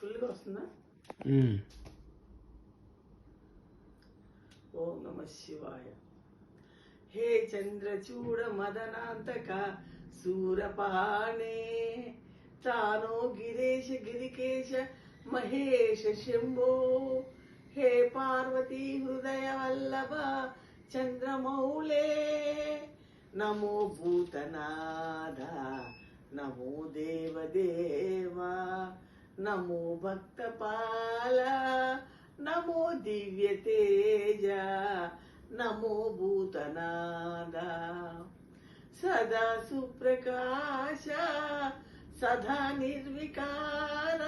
ఫుల్గా వస్తుందా? ఓం నమ శివాయ. హే చంద్రచూడ మదనాంతక సూరపాణే తానో గిరీశ గిరికేశ మహేష శంభో హే పార్వతీ హృదయ వల్లభ చంద్రమౌళే నమో భూతనాథ నమో దేవదేవా నమో భక్తపాల నమో దివ్య తేజ నమో భూతనాద సదా సుప్రకాశ సదా నిర్వికార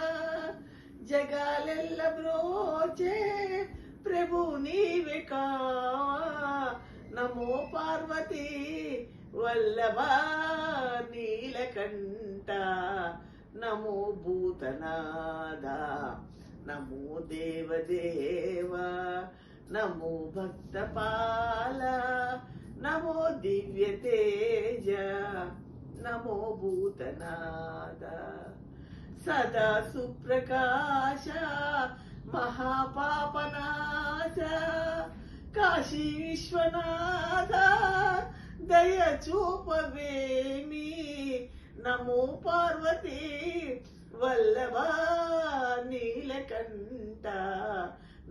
జగాలెల్ల బ్రోచే ప్రభు నీవే కావా నమో పార్వతీ వల్లభ నీలకంఠ నమో భూతనాద నమో దేవదేవా నమో భక్తపాల నమో దివ్య తేజ నమో భూతనాద సదా సుప్రకాశ మహాపాపనాశ కాశీ విశ్వనాథ దయ చూపవేమి నమో పార్వతీ వల్లభ నీలకంఠ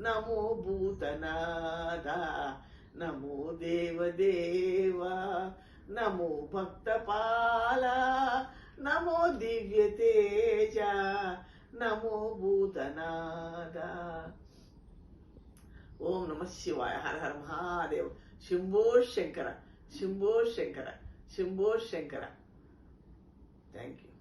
నమో భూతనాద నమో దేవదేవా నమో భక్తపాల నమో దివ్య తేజ నమో భూతనాద. ఓం నమ శివాయ. హర హర మహాదేవ్. శంభో శంకర, శంభో శంకర, శంభో శంకర. Thank you.